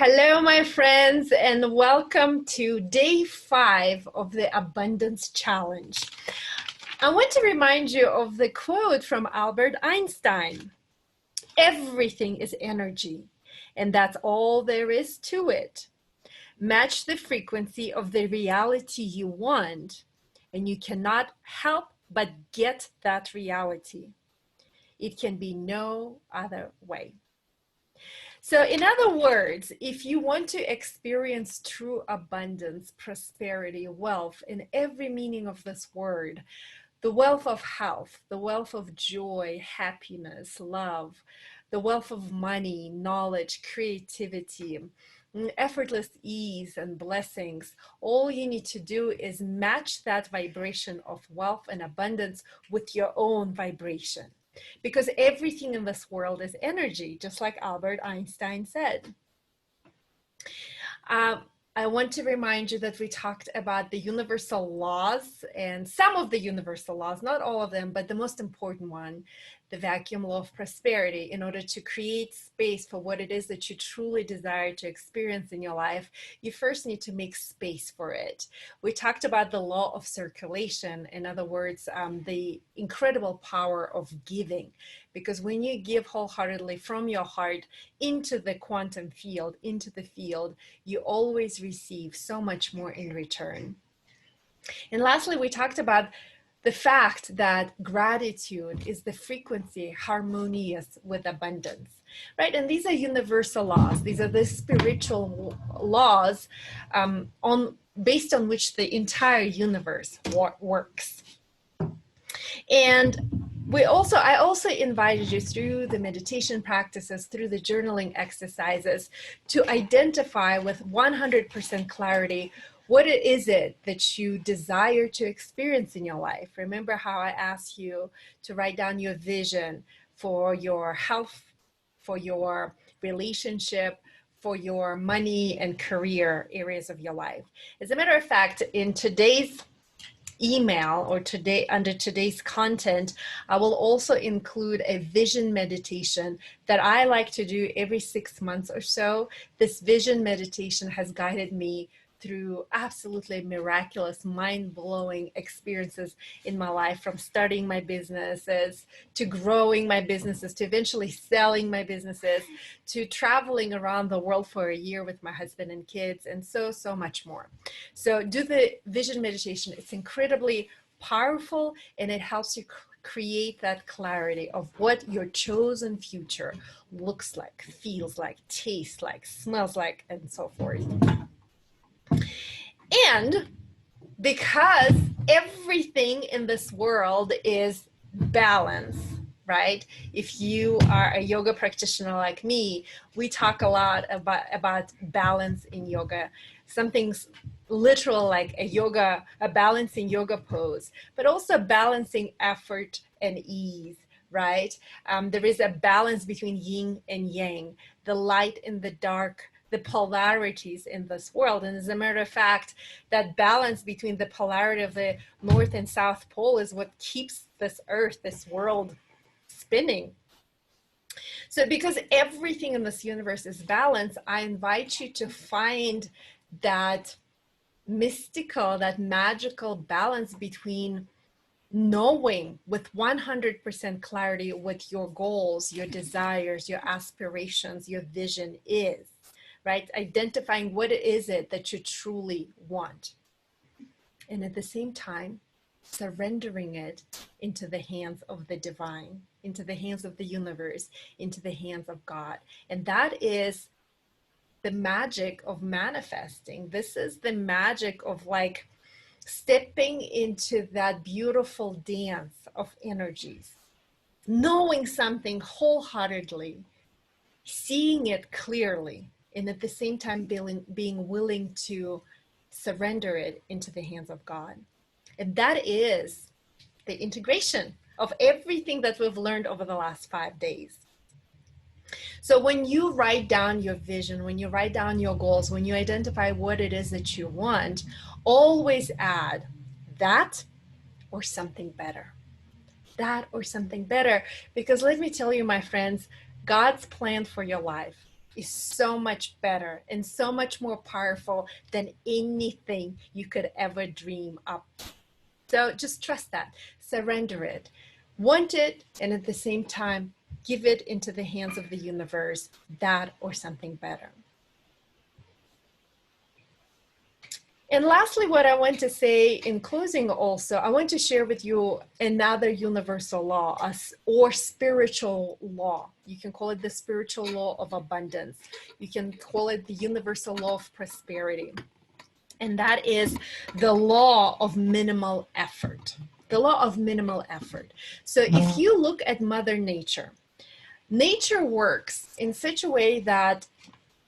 Hello, my friends, and welcome to day 5 of the Abundance Challenge. I want to remind you of the quote from Albert Einstein. Everything is energy, and that's all there is to it. Match the frequency of the reality you want, and you cannot help but get that reality. It can be no other way. So, in other words, if you want to experience true abundance, prosperity, wealth in every meaning of this word, the wealth of health, the wealth of joy, happiness, love, the wealth of money, knowledge, creativity, effortless ease and blessings, all you need to do is match that vibration of wealth and abundance with your own vibration. Because everything in this world is energy, just like Albert Einstein said. I want to remind you that we talked about the universal laws and some of the universal laws, not all of them, but the most important one, the vacuum law of prosperity. In order to create space for what it is that you truly desire to experience in your life, you first need to make space for it. We talked about the law of circulation, in other words, the incredible power of giving. Because when you give wholeheartedly from your heart into the quantum field, into the field, you always receive so much more in return. And lastly, we talked about the fact that gratitude is the frequency harmonious with abundance, right? And these are universal laws. These are the spiritual laws based on which the entire universe works. And I also invited you through the meditation practices, through the journaling exercises, to identify with 100% clarity what it is that you desire to experience in your life. Remember how I asked you to write down your vision for your health, for your relationship, for your money and career areas of your life. As a matter of fact, in today's email or under today's content, I will also include a vision meditation that I like to do every 6 months or so. This vision meditation has guided me through absolutely miraculous, mind-blowing experiences in my life, from starting my businesses to growing my businesses to eventually selling my businesses to traveling around the world for a year with my husband and kids, and so much more. So do the vision meditation. It's incredibly powerful, and it helps you create that clarity of what your chosen future looks like, feels like, tastes like, smells like, and so forth. And because everything in this world is balance, right? If you are a yoga practitioner like me, we talk a lot about balance in yoga. Something's literal like a balancing yoga pose, but also balancing effort and ease, right? There is a balance between yin and yang, the light and the dark, the polarities in this world. And as a matter of fact, that balance between the polarity of the North and South Pole is what keeps this earth, this world spinning. So because everything in this universe is balanced, I invite you to find that mystical, that magical balance between knowing with 100% clarity what your goals, your desires, your aspirations, your vision is, right? Identifying what is it that you truly want. And at the same time, surrendering it into the hands of the divine, into the hands of the universe, into the hands of God. And that is the magic of manifesting. This is the magic of like stepping into that beautiful dance of energies, knowing something wholeheartedly, seeing it clearly, and at the same time being willing to surrender it into the hands of God. And that is the integration of everything that we've learned over the last 5 days. So when you write down your vision, when you write down your goals, when you identify what it is that you want, always add that or something better. That or something better. Because let me tell you, my friends, God's plan for your life is so much better and so much more powerful than anything you could ever dream up. So just trust that, surrender it, want it, and at the same time, give it into the hands of the universe, that or something better. And lastly, what I want to say in closing also, I want to share with you another universal law or spiritual law. You can call it the spiritual law of abundance. You can call it the universal law of prosperity. And that is the law of minimal effort. The law of minimal effort. So if you look at Mother Nature, nature works in such a way that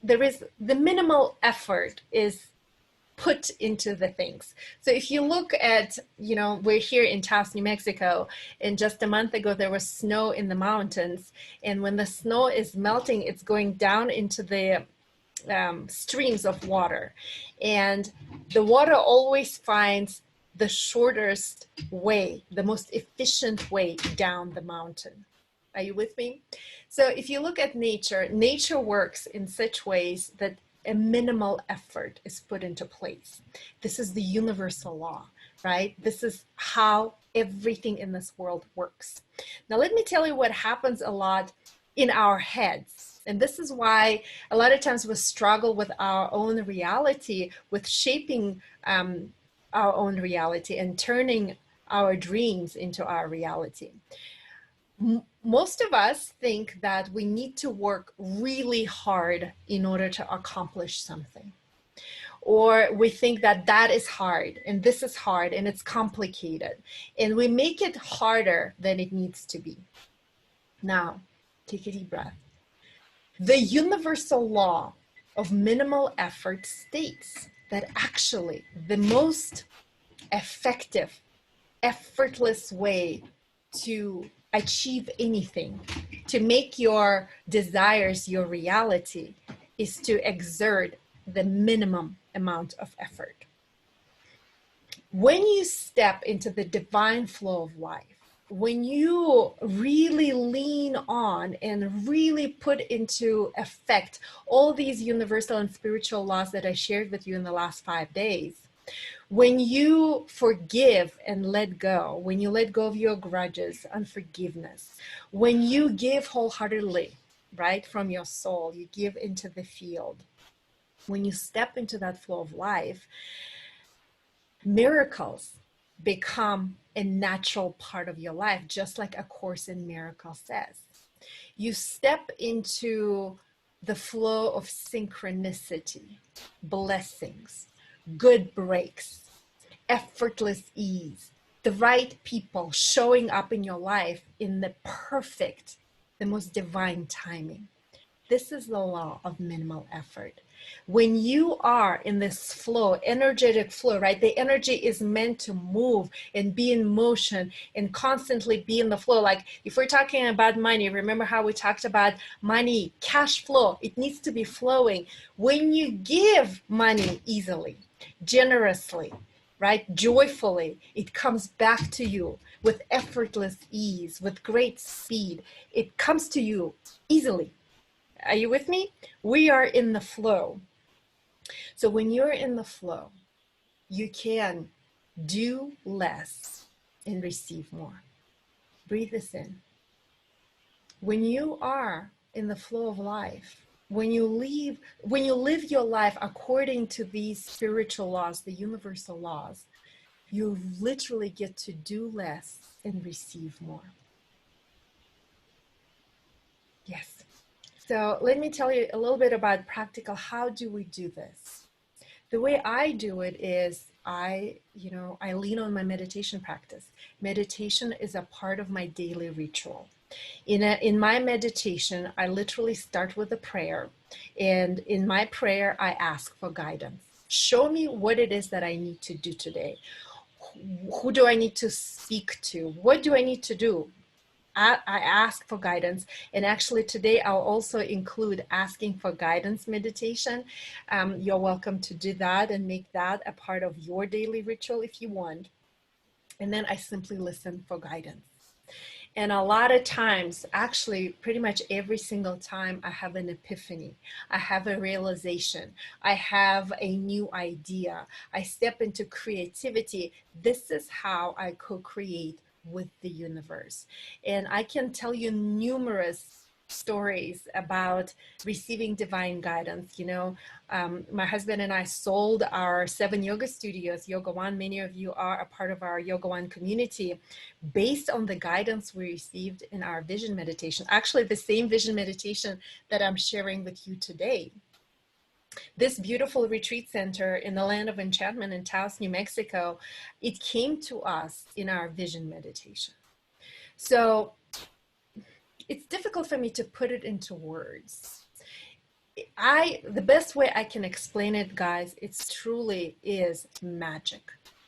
there is the minimal effort is put into the things. So if you look at, we're here in Taos, New Mexico, and just a month ago there was snow in the mountains, and when the snow is melting, it's going down into the streams of water, and the water always finds the shortest way, the most efficient way down the mountain. Are you with me? So if you look at nature, nature works in such ways that a minimal effort is put into place. This is the universal law, right? This is how everything in this world works. Now, let me tell you what happens a lot in our heads. And this is why a lot of times we struggle with our own reality, with shaping our own reality and turning our dreams into our reality. Most of us think that we need to work really hard in order to accomplish something. Or we think that that is hard and this is hard and it's complicated. And we make it harder than it needs to be. Now, take a deep breath. The universal law of minimal effort states that actually the most effective, effortless way to achieve anything, to make your desires your reality, is to exert the minimum amount of effort. When you step into the divine flow of life, when you really lean on and really put into effect all these universal and spiritual laws that I shared with you in the last 5 days, when you forgive and let go, when you let go of your grudges, unforgiveness, when you give wholeheartedly, right, from your soul, you give into the field, when you step into that flow of life, miracles become a natural part of your life, just like A Course in Miracles says. You step into the flow of synchronicity, blessings, good breaks, effortless ease, the right people showing up in your life in the perfect, the most divine timing. This is the law of minimal effort. When you are in this flow, energetic flow, right? The energy is meant to move and be in motion and constantly be in the flow. Like if we're talking about money, remember how we talked about money, cash flow, it needs to be flowing. When you give money easily, generously, right, joyfully, it comes back to you with effortless ease, with great speed. It comes to you easily. Are you with me? We are in the flow. So when you're in the flow, you can do less and receive more. Breathe this in. When you are in the flow of life, when you live your life according to these spiritual laws, the universal laws, you literally get to do less and receive more. Yes. So let me tell you a little bit about practical, how do we do this? The way I do it is I lean on my meditation practice. Meditation is a part of my daily ritual. In my meditation, I literally start with a prayer. And in my prayer, I ask for guidance. Show me what it is that I need to do today. Who do I need to speak to? What do I need to do? I ask for guidance, and actually today I'll also include asking for guidance meditation. You're welcome to do that and make that a part of your daily ritual if you want. And then I simply listen for guidance. And a lot of times, actually, pretty much every single time, I have an epiphany. I have a realization. I have a new idea. I step into creativity. This is how I co-create with the universe. And I can tell you numerous stories about receiving divine guidance. My husband and I sold our 7 yoga studios, Yoga One. Many of you are a part of our Yoga One community, based on the guidance we received in our vision meditation. Actually, the same vision meditation that I'm sharing with you today. This beautiful retreat center in the land of enchantment in Taos, New Mexico, it came to us in our vision meditation. So it's difficult for me to put it into words. The best way I can explain it, guys, it's truly is magic.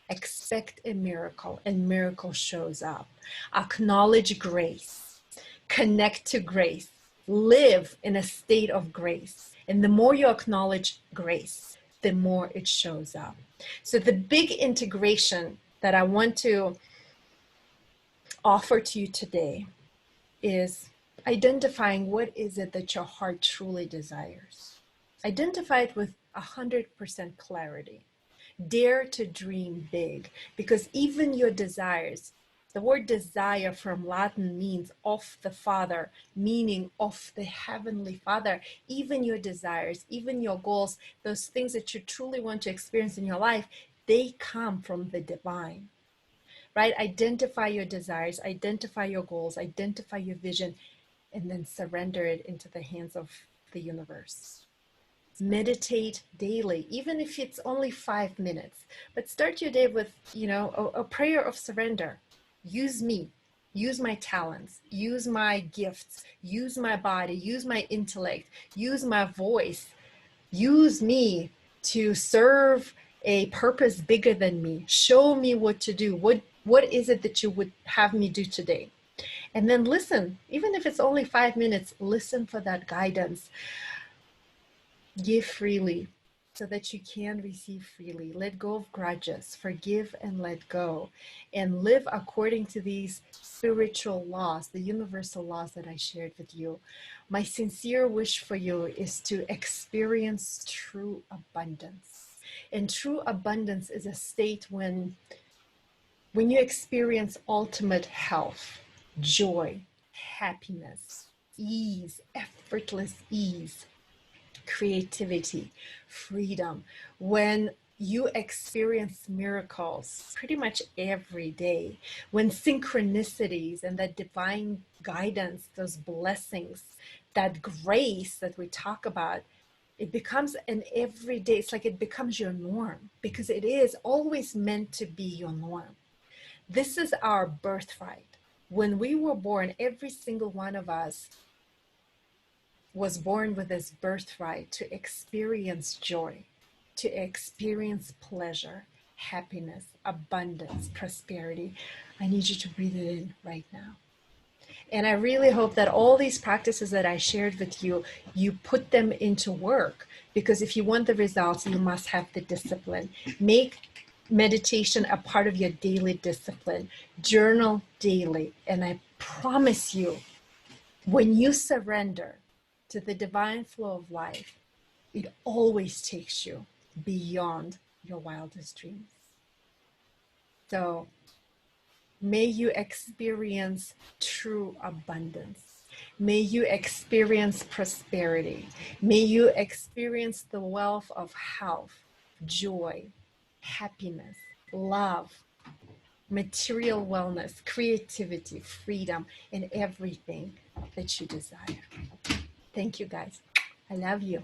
Expect a miracle, and miracle shows up. Acknowledge grace. Connect to grace. Live in a state of grace. And the more you acknowledge grace, the more it shows up. So the big integration that I want to offer to you today is identifying what is it that your heart truly desires. Identify it with 100% clarity. Dare to dream big, because even your desires, the word desire from Latin means of the Father, meaning of the Heavenly Father. Even your desires, even your goals, those things that you truly want to experience in your life, they come from the divine, right? Identify your desires, identify your goals, identify your vision, and then surrender it into the hands of the universe. Meditate daily, even if it's only 5 minutes, but start your day with, a prayer of surrender. Use me, use my talents, use my gifts, use my body, use my intellect, use my voice, use me to serve a purpose bigger than me. Show me what to do. What is it that you would have me do today? And then listen, even if it's only 5 minutes, listen for that guidance. Give freely so that you can receive freely. Let go of grudges, forgive and let go, and live according to these spiritual laws, the universal laws that I shared with you. My sincere wish for you is to experience true abundance. And true abundance is a state when you experience ultimate health, joy, happiness, ease, effortless ease, creativity, freedom, when you experience miracles pretty much every day, when synchronicities and that divine guidance, those blessings, that grace that we talk about, it becomes an everyday, it's like it becomes your norm, because it is always meant to be your norm. This is our birthright. When we were born, every single one of us was born with this birthright to experience joy, to experience pleasure, happiness, abundance, prosperity. I need you to breathe it in right now. And I really hope that all these practices that I shared with you, you put them into work, because if you want the results, you must have the discipline. Make meditation a part of your daily discipline. Journal daily. And I promise you, when you surrender to the divine flow of life, it always takes you beyond your wildest dreams. So may you experience true abundance. May you experience prosperity. May you experience the wealth of health, joy, happiness, love, material wellness, creativity, freedom, and everything that you desire. Thank you, guys. I love you.